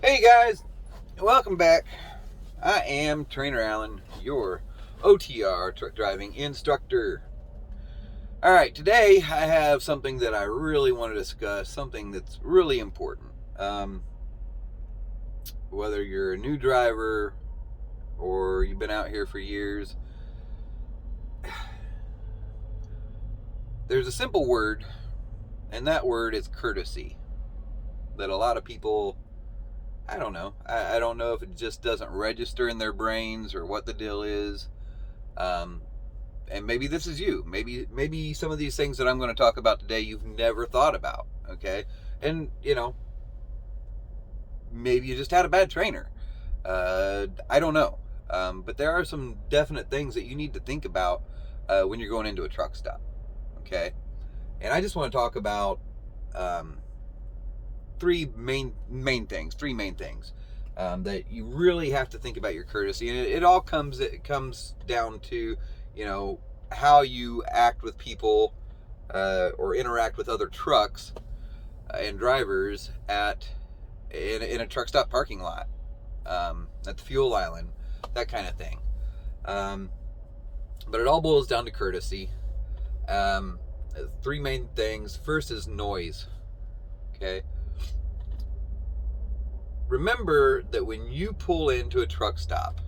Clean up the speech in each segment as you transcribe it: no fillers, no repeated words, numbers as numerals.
Hey guys, welcome back. I am Trainer Alan, your OTR truck driving instructor. All right, today I have something that I really want to discuss, something that's really important. Whether you're a new driver or you've been out here for years, there's a simple word, and that word is courtesy. That a lot of people, I don't know. I don't know if it just doesn't register in their brains or what the deal is. And maybe this is you. Maybe some of these things that I'm going to talk about today you've never thought about. Okay, and maybe you just had a bad trainer. I don't know, but there are some definite things that you need to think about when you're going into a truck stop. Okay, and I just want to talk about three main things. That you really have to think about your courtesy, and it all comes down to how you act with people or interact with other trucks and drivers in a truck stop parking lot, at the fuel island, that kind of thing. But it all boils down to courtesy. Three main things. First is noise. Okay. Remember that when you pull into a truck stop,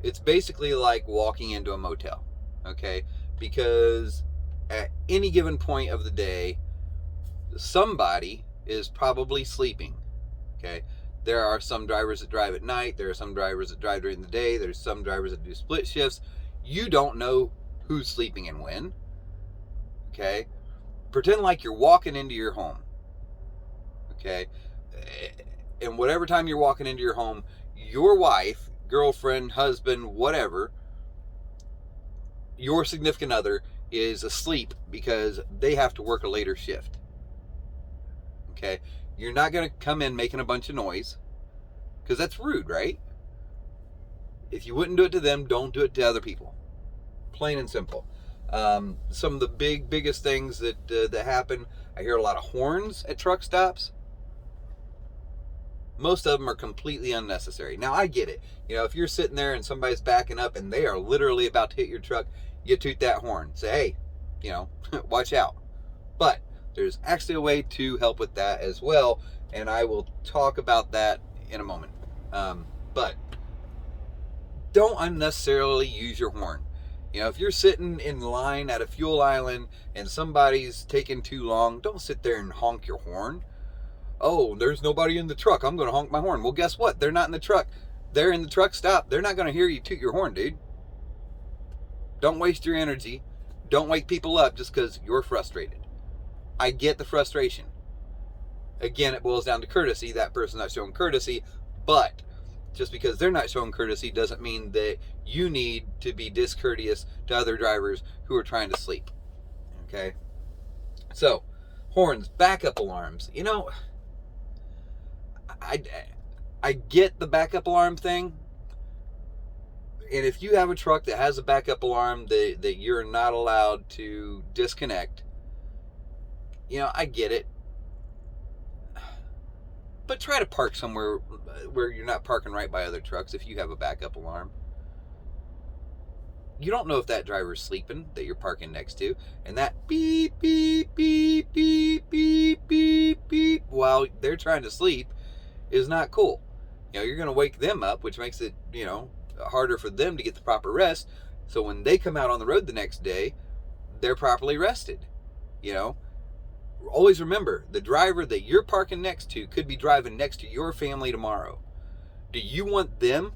it's basically like walking into a motel, okay? Because at any given point of the day, somebody is probably sleeping, okay? There are some drivers that drive at night. There are some drivers that drive during the day. There's some drivers that do split shifts. You don't know who's sleeping and when, okay? Pretend like you're walking into your home, okay? And whatever time you're walking into your home, your wife, girlfriend, husband, whatever, your significant other is asleep because they have to work a later shift. Okay? You're not going to come in making a bunch of noise because that's rude, right? If you wouldn't do it to them, don't do it to other people. Plain and simple. Some of the biggest things that happen, I hear a lot of horns at truck stops. Most of them are completely unnecessary. Now, I get it. If you're sitting there and somebody's backing up and they are literally about to hit your truck, you toot that horn. Say, hey, watch out. But there's actually a way to help with that as well, and I will talk about that in a moment. But don't unnecessarily use your horn. If you're sitting in line at a fuel island and somebody's taking too long, don't sit there and honk your horn. Oh, there's nobody in the truck, I'm going to honk my horn. Well, guess what? They're not in the truck. They're in the truck stop. They're not going to hear you toot your horn, dude. Don't waste your energy. Don't wake people up just because you're frustrated. I get the frustration. Again, it boils down to courtesy. That person's not showing courtesy, but just because they're not showing courtesy doesn't mean that you need to be discourteous to other drivers who are trying to sleep. Okay? So, horns, backup alarms. I get the backup alarm thing, and if you have a truck that has a backup alarm that you're not allowed to disconnect, I get it. But try to park somewhere where you're not parking right by other trucks if you have a backup alarm. You don't know if that driver's sleeping that you're parking next to, and that beep, beep, beep, beep, beep, beep, beep, while they're trying to sleep is not cool. You're going to wake them up, which makes it, harder for them to get the proper rest. So when they come out on the road the next day, they're properly rested. Always remember, the driver that you're parking next to could be driving next to your family tomorrow. Do you want them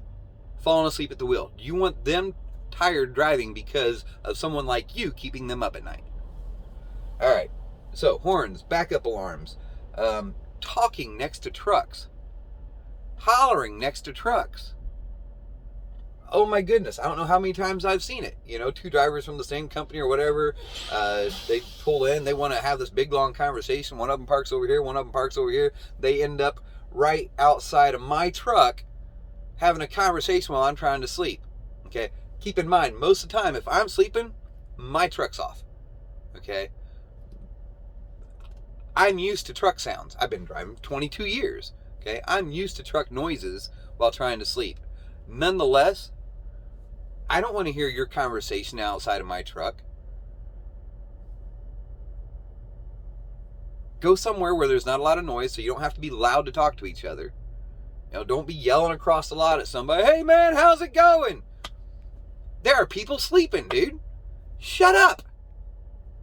falling asleep at the wheel? Do you want them tired driving because of someone like you keeping them up at night? All right. So horns, backup alarms, talking next to trucks, hollering next to trucks. Oh my goodness, I don't know how many times I've seen it. Two drivers from the same company or whatever, they pull in, they want to have this big long conversation. One of them parks over here, one of them parks over here. They end up right outside of my truck having a conversation while I'm trying to sleep. Okay, keep in mind, most of the time, if I'm sleeping, my truck's off. Okay, I'm used to truck sounds. I've been driving 22 years. Okay, I'm used to truck noises while trying to sleep. Nonetheless, I don't want to hear your conversation outside of my truck. Go somewhere where there's not a lot of noise so you don't have to be loud to talk to each other. Don't be yelling across the lot at somebody, hey man, how's it going? There are people sleeping, dude. Shut up.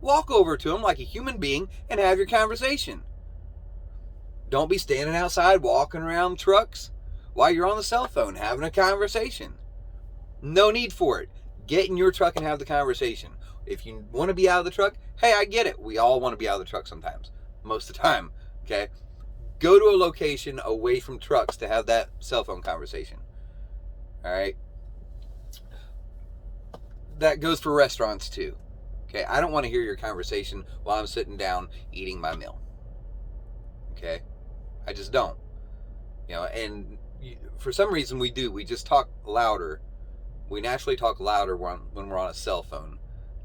Walk over to them like a human being and have your conversation. Don't be standing outside walking around trucks while you're on the cell phone having a conversation. No need for it. Get in your truck and have the conversation. If you want to be out of the truck, hey, I get it. We all want to be out of the truck sometimes. Most of the time, okay? Go to a location away from trucks to have that cell phone conversation. All right? That goes for restaurants too. Okay? I don't want to hear your conversation while I'm sitting down eating my meal. Okay? I just don't. And for some reason we do. We just talk louder. We naturally talk louder when we're on a cell phone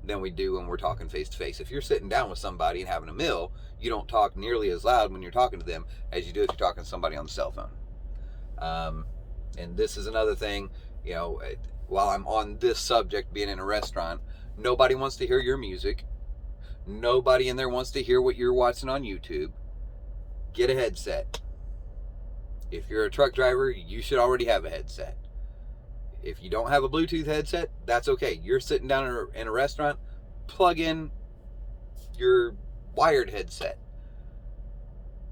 than we do when we're talking face to face. If you're sitting down with somebody and having a meal, you don't talk nearly as loud when you're talking to them as you do if you're talking to somebody on the cell phone. And this is another thing, while I'm on this subject, being in a restaurant, nobody wants to hear your music. Nobody in there wants to hear what you're watching on YouTube. Get a headset. If you're a truck driver, you should already have a headset. If you don't have a Bluetooth headset, that's okay. You're sitting down in a restaurant, plug in your wired headset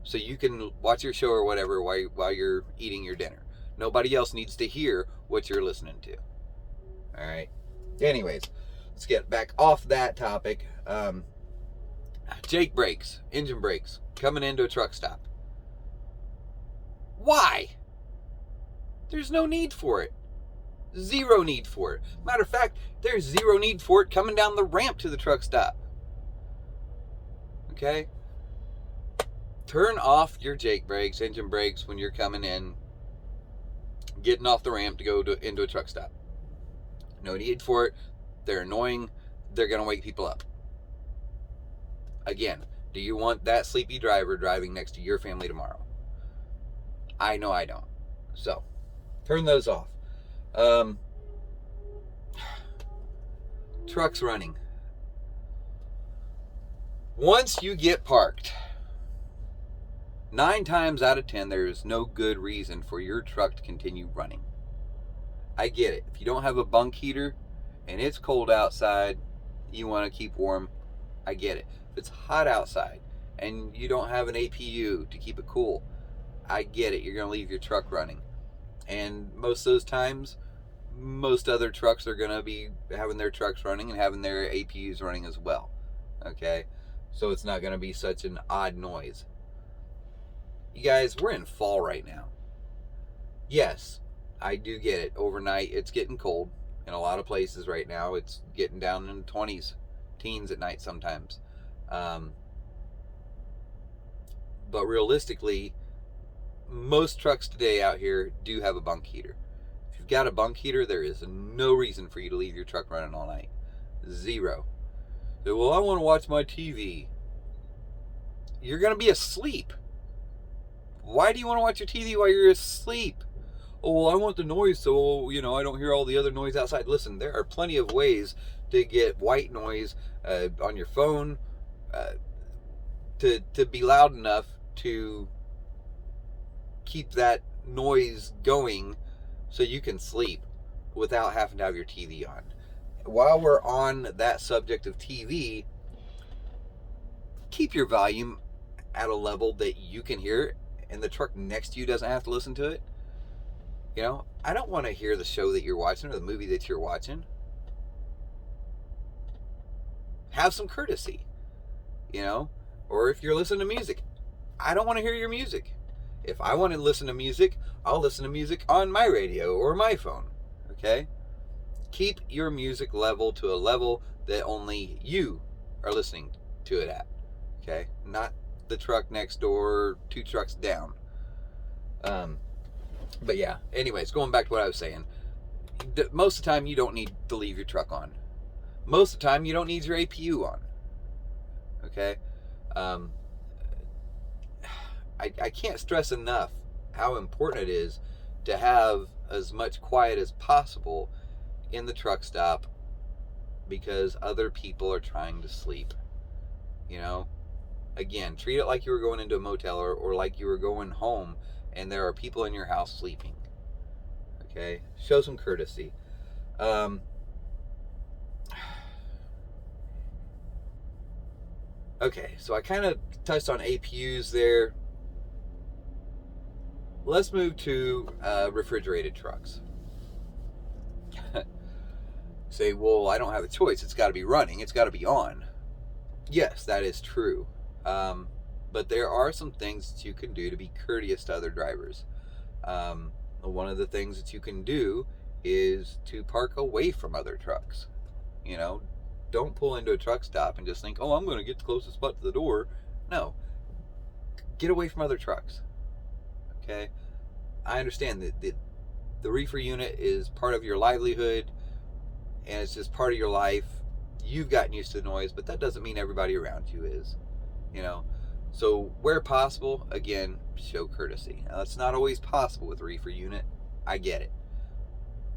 so you can watch your show or whatever while you're eating your dinner. Nobody else needs to hear what you're listening to. All right. Anyways, let's get back off that topic. Jake brakes, engine brakes, coming into a truck stop. Why? There's no need for it. Zero need for it. Matter of fact, there's zero need for it coming down the ramp to the truck stop. Okay? Turn off your Jake brakes, engine brakes when you're coming in, getting off the ramp to go into a truck stop. No need for it. They're annoying. They're going to wake people up. Again, do you want that sleepy driver driving next to your family tomorrow? I know I don't. So, turn those off. Trucks running. Once you get parked, 9 times out of 10, there is no good reason for your truck to continue running. I get it. If you don't have a bunk heater and it's cold outside, you want to keep warm, I get it. If it's hot outside and you don't have an APU to keep it cool, I get it. You're going to leave your truck running. And most of those times, most other trucks are going to be having their trucks running and having their APUs running as well. Okay? So it's not going to be such an odd noise. You guys, we're in fall right now. Yes, I do get it. Overnight, it's getting cold in a lot of places right now. It's getting down in the 20s, teens at night sometimes. But realistically, most trucks today out here do have a bunk heater. If you've got a bunk heater, there is no reason for you to leave your truck running all night. Zero. So, well, I want to watch my TV. You're going to be asleep. Why do you want to watch your TV while you're asleep? Oh, well, I want the noise so, I don't hear all the other noise outside. Listen, there are plenty of ways to get white noise on your phone to be loud enough to keep that noise going so you can sleep without having to have your TV on. While we're on that subject of TV, keep your volume at a level that you can hear it and the truck next to you doesn't have to listen to it. I don't want to hear the show that you're watching or the movie that you're watching. Have some courtesy, or if you're listening to music, I don't want to hear your music. If I want to listen to music, I'll listen to music on my radio or my phone. Okay? Keep your music level to a level that only you are listening to it at. Okay? Not the truck next door, 2 trucks down. But yeah, anyways, going back to what I was saying. Most of the time, you don't need to leave your truck on. Most of the time, you don't need your APU on. Okay? I can't stress enough how important it is to have as much quiet as possible in the truck stop, because other people are trying to sleep. You know, again, treat it like you were going into a motel, or like you were going home and there are people in your house sleeping. Okay, show some courtesy. Okay, so I kind of touched on APUs there. Let's move to refrigerated trucks. Say, well, I don't have a choice. It's got to be running. It's got to be on. Yes, that is true. But there are some things that you can do to be courteous to other drivers. One of the things that you can do is to park away from other trucks. You know, don't pull into a truck stop and just think, oh, I'm going to get the closest spot to the door. No, get away from other trucks. Okay, I understand that the reefer unit is part of your livelihood, and it's just part of your life. You've gotten used to the noise, but that doesn't mean everybody around you is. You know, so where possible, again, show courtesy. Now, that's not always possible with reefer unit. I get it,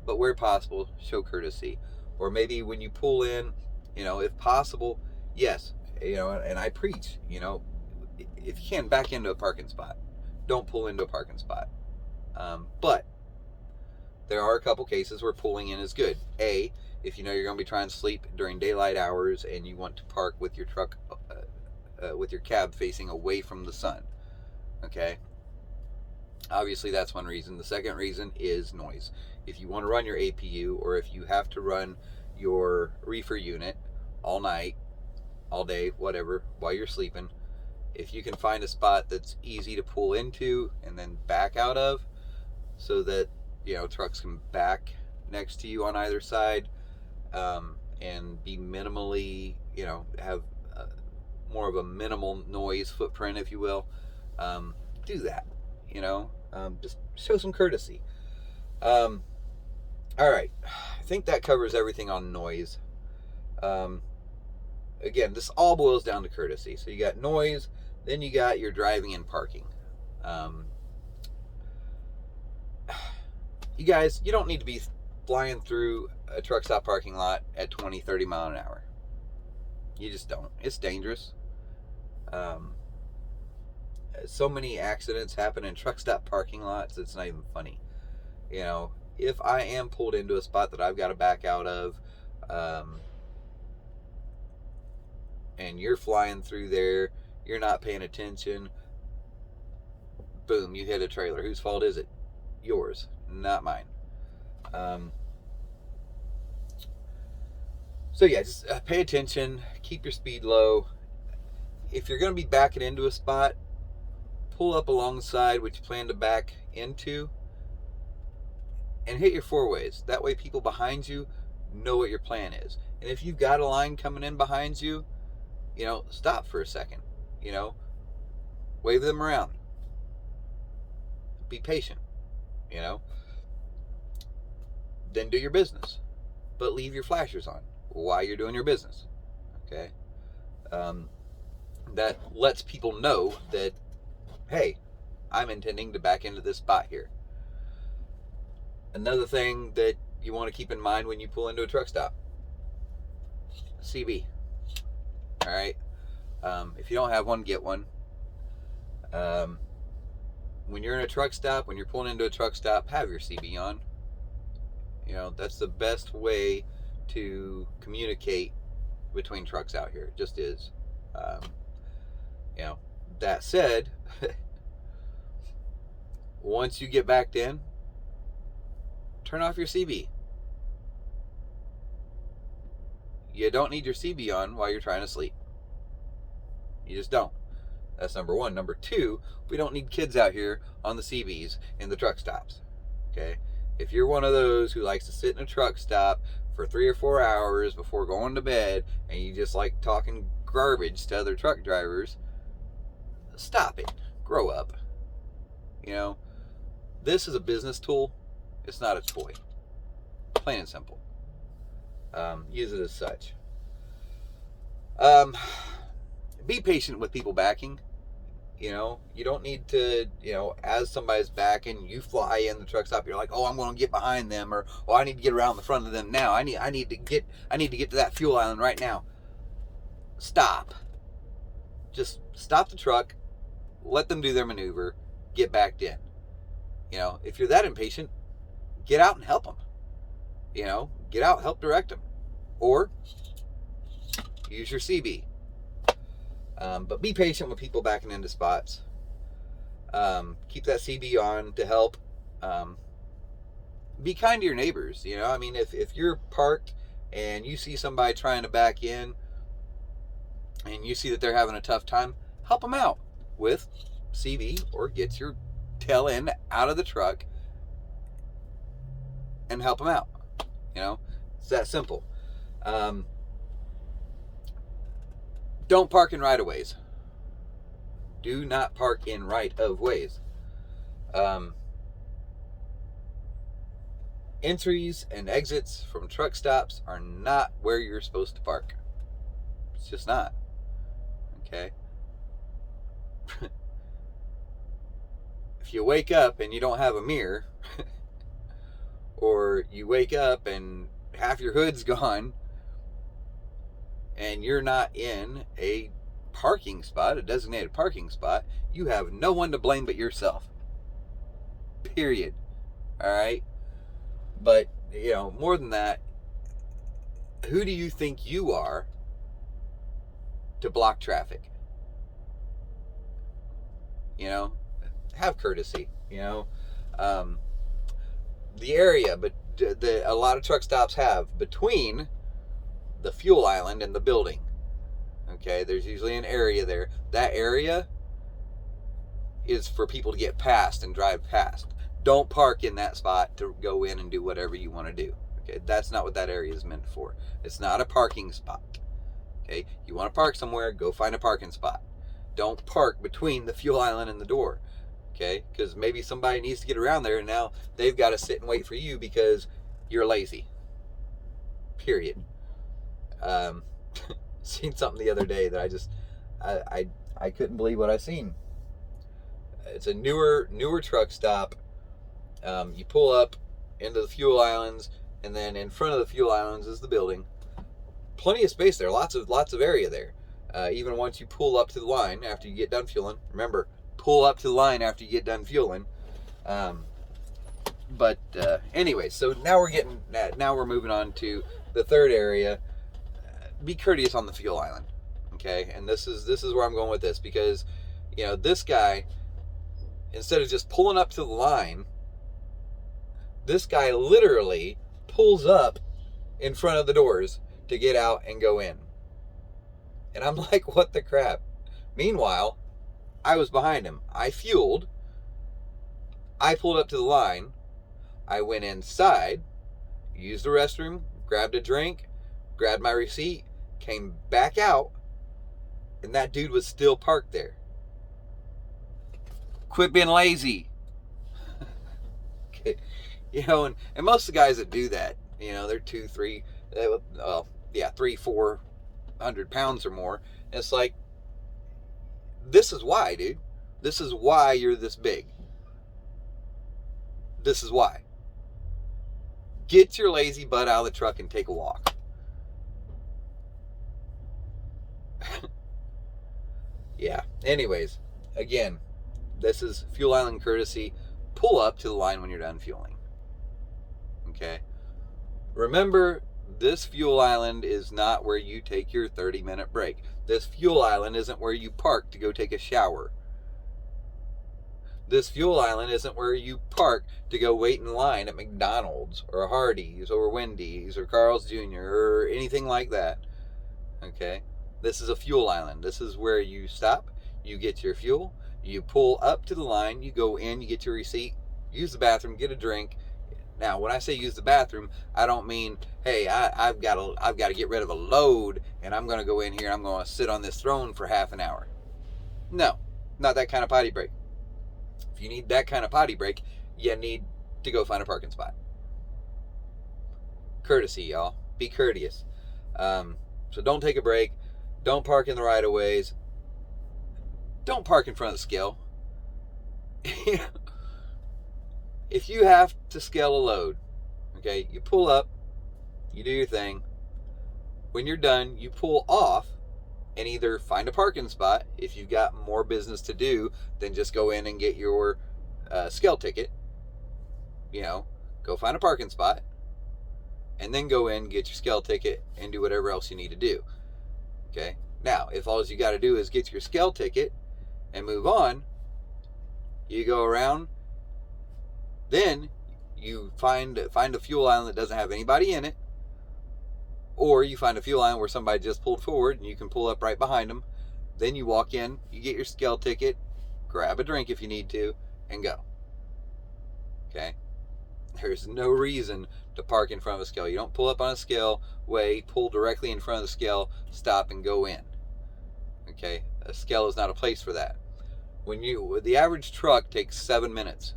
but where possible, show courtesy. Or maybe when you pull in, you know, if possible, yes, you know, and I preach, you know, if you can, back into a parking spot. Don't pull into a parking spot. But there are a couple cases where pulling in is good. A, if you know you're going to be trying to sleep during daylight hours and you want to park with your truck, with your cab facing away from the sun. Okay. Obviously, that's one reason. The second reason is noise. If you want to run your APU, or if you have to run your reefer unit all night, all day, whatever, while you're sleeping, if you can find a spot that's easy to pull into and then back out of, so that, you know, trucks can back next to you on either side, and be minimally, you know, have more of a minimal noise footprint, if you will, do that. You know, just show some courtesy. All right, I think that covers everything on noise. Again, this all boils down to courtesy. So you got noise, then you got your driving and parking. You guys, you don't need to be flying through a truck stop parking lot at 20, 30 mile an hour. You just don't. It's dangerous. So many accidents happen in truck stop parking lots, it's not even funny. You know, if I am pulled into a spot that I've got to back out of, and you're flying through there, you're not paying attention, boom, you hit a trailer. Whose fault is it? Yours, not mine. So yeah, just pay attention, keep your speed low. If you're going to be backing into a spot, pull up alongside what you plan to back into and hit your four ways. That way people behind you know what your plan is. And if you've got a line coming in behind you, you know, stop for a second, you know, wave them around. Be patient, you know. Then do your business, but leave your flashers on while you're doing your business. Okay. That lets people know that, hey, I'm intending to back into this spot here. Another thing that you want to keep in mind when you pull into a truck stop: CB. All right. If you don't have one, get one. When you're in a truck stop, when you're pulling into a truck stop, have your CB on. You know, that's the best way to communicate between trucks out here. It just is. You know, that said, once you get backed in, turn off your CB. You don't need your CB on while you're trying to sleep. You just don't. That's number one. Number two, we don't need kids out here on the CBs in the truck stops. Okay? If you're one of those who likes to sit in a truck stop for 3 or 4 hours before going to bed, and you just like talking garbage to other truck drivers, stop it. Grow up. You know, this is a business tool. It's not a toy. Plain and simple. Use it as such. Be patient with people backing. You don't need to, as somebody's backing, you fly in the truck stop. You're like, oh, I'm going to get behind them, or oh, I need to get around the front of them now. I need to get to that fuel island right now. Stop. Just stop the truck, let them do their maneuver, get backed in. If you're that impatient, get out and help them. Get out, help direct them, or use your CB. But be patient with people backing into spots. Keep that CB on to help. Be kind to your neighbors. If you're parked and you see somebody trying to back in and you see that they're having a tough time, help them out with CB, or get your tail end out of the truck and help them out. It's that simple. Don't park in right-of-ways. Do not park in right-of-ways. Entries and exits from truck stops are not where you're supposed to park. It's just not. Okay? If you wake up and you don't have a mirror, or you wake up and half your hood's gone, and you're not in a parking spot, a designated parking spot, you have no one to blame but yourself. Period. All right? But, more than that, who do you think you are to block traffic? Have courtesy. The area, but a lot of truck stops have between the fuel island and the building. Okay, there's usually an area there. That area is for people to get past and drive past. Don't park in that spot to go in and do whatever you want to do. Okay, that's not what that area is meant for. It's not a parking spot. Okay, you want to park somewhere, go find a parking spot. Don't park between the fuel island and the door. Okay, because maybe somebody needs to get around there and now they've got to sit and wait for you because you're lazy. Period. Seen something the other day that I couldn't believe what I seen. It's a newer truck stop. You pull up into the fuel islands, and then in front of the fuel islands is the building. Plenty of space there, lots of area there. Even once you pull up to the line after you get done fueling. Remember, pull up to the line after you get done fueling. Anyway, so now we're moving on to the third area. Be courteous on the fuel island. Okay, and this is where I'm going with this, because this guy, instead of just pulling up to the line, this guy literally pulls up in front of the doors to get out and go in. And I'm like, what the crap? Meanwhile, I was behind him. I fueled. I pulled up to the line. I went inside, used the restroom, grabbed a drink, grabbed my receipt, came back out, and that dude was still parked there. Quit being lazy. Okay. And most of the guys that do that, they're 300, 400 pounds or more. And it's like, this is why, dude. This is why you're this big. This is why. Get your lazy butt out of the truck and take a walk. Yeah. Anyways, again, this is fuel island courtesy. Pull up to the line when you're done fueling. Okay? Remember, this fuel island is not where you take your 30-minute break. This fuel island isn't where you park to go take a shower. This fuel island isn't where you park to go wait in line at McDonald's or Hardee's or Wendy's or Carl's Jr. or anything like that. Okay? This is a fuel island. This is where you stop, you get your fuel, you pull up to the line, you go in, you get your receipt, use the bathroom, get a drink. Now, when I say use the bathroom, I don't mean, hey, I've got to get rid of a load and I'm going to go in here and I'm going to sit on this throne for half an hour. No, not that kind of potty break. If you need that kind of potty break, you need to go find a parking spot. Courtesy, y'all. Be courteous. So don't take a break. Don't park in the right of ways. don't park in front of the scale. If you have to scale a load, okay, you pull up, you do your thing. When you're done, you pull off and either find a parking spot if you've got more business to do than just go in and get your scale ticket. Go find a parking spot and then go in, get your scale ticket, and do whatever else you need to do. Okay? Now, if all you got to do is get your scale ticket and move on, you go around, then you find a fuel island that doesn't have anybody in it, or you find a fuel island where somebody just pulled forward and you can pull up right behind them. Then you walk in, you get your scale ticket, grab a drink if you need to, and go. Okay? There's no reason to park in front of a scale. You don't pull up on a scale way, pull directly in front of the scale, stop and go in. Okay? A scale is not a place for that. The average truck takes 7 minutes.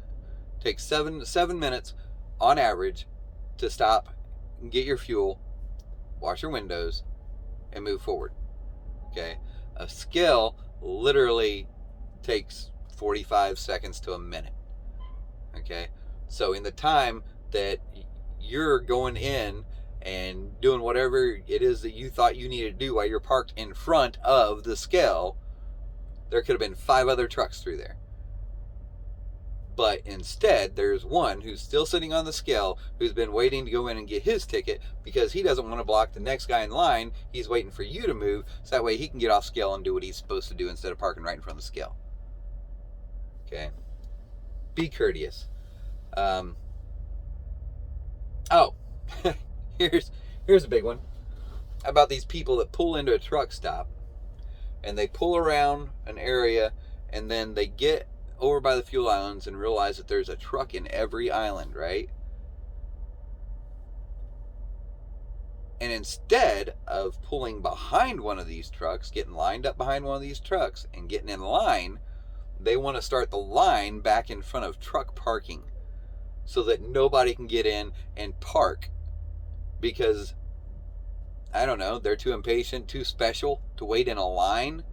It takes 7 minutes on average to stop, get your fuel, wash your windows, and move forward. Okay? A scale literally takes 45 seconds to a minute. Okay? So in the time that you're going in and doing whatever it is that you thought you needed to do while you're parked in front of the scale, there could have been 5 other trucks through there. But instead, there's one who's still sitting on the scale who's been waiting to go in and get his ticket because he doesn't want to block the next guy in line. He's waiting for you to move so that way he can get off scale and do what he's supposed to do instead of parking right in front of the scale. Okay? Be courteous. Here's a big one about these people that pull into a truck stop and they pull around an area and then they get over by the fuel islands and realize that there's a truck in every island, right? And instead of pulling behind one of these trucks, getting lined up behind one of these trucks and getting in line, they want to start the line back in front of truck parking so that nobody can get in and park because, I don't know, they're too impatient, too special to wait in a line.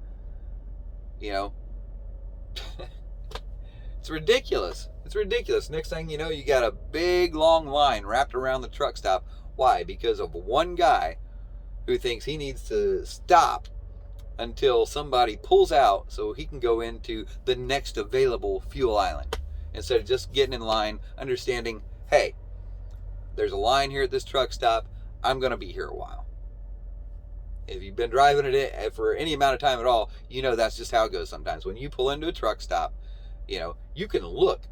It's ridiculous. It's ridiculous. Next thing you know, you got a big, long line wrapped around the truck stop. Why? Because of one guy who thinks he needs to stop until somebody pulls out so he can go into the next available fuel island. Instead of just getting in line, understanding, hey, there's a line here at this truck stop. I'm going to be here a while. If you've been driving it for any amount of time at all, you know that's just how it goes sometimes. When you pull into a truck stop, you can look.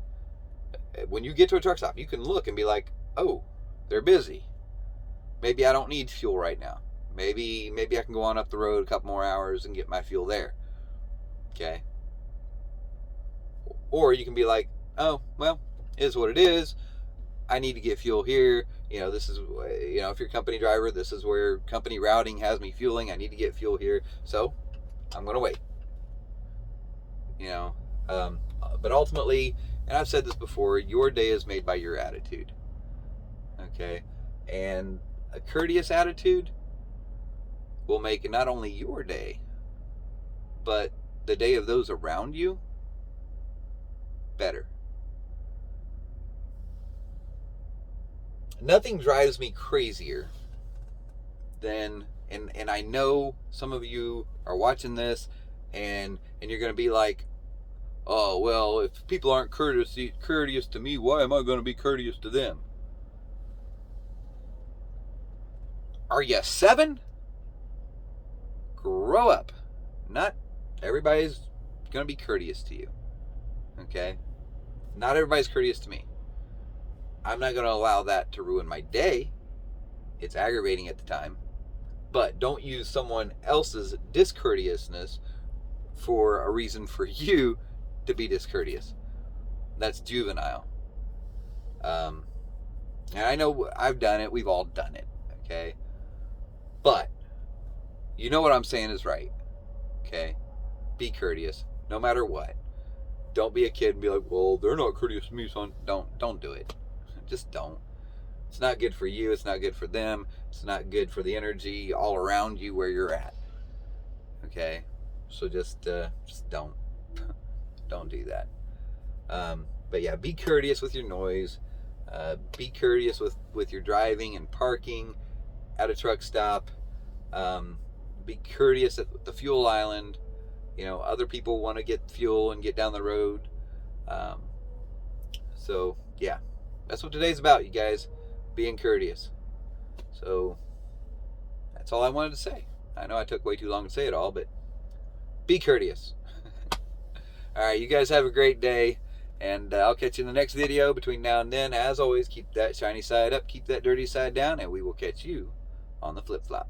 When you get to a truck stop, you can look and be like, oh, they're busy. Maybe I don't need fuel right now. Maybe I can go on up the road a couple more hours and get my fuel there. Okay? Or you can be like, oh, well, it is what it is. I need to get fuel here. This is, if you're a company driver, this is where company routing has me fueling. I need to get fuel here. So I'm going to wait. But ultimately, and I've said this before, your day is made by your attitude. Okay? And a courteous attitude will make not only your day, but the day of those around you better. Nothing drives me crazier than, and I know some of you are watching this and you're going to be like, oh, well, if people aren't courteous to me, why am I going to be courteous to them? Are you 7? Grow up. Not everybody's going to be courteous to you. Okay? Not everybody's courteous to me. I'm not going to allow that to ruin my day. It's aggravating at the time. But don't use someone else's discourteousness for a reason for you to be discourteous. That's juvenile. And I know I've done it. We've all done it. Okay? But you know what I'm saying is right. Okay? Be courteous no matter what. Don't be a kid and be like, well, they're not courteous to me, son. Don't do it. Just don't. It's not good for you. It's not good for them. It's not good for the energy all around you where you're at. Okay? So just don't. Don't do that. But yeah, be courteous with your noise. Be courteous with your driving and parking at a truck stop. Be courteous at the fuel island. Other people want to get fuel and get down the road. So yeah, that's what today's about, you guys. Being courteous. So that's all I wanted to say. I know I took way too long to say it all, but be courteous. All right, you guys have a great day, and I'll catch you in the next video. Between now and then, as always, keep that shiny side up, keep that dirty side down, and we will catch you on the flip-flop.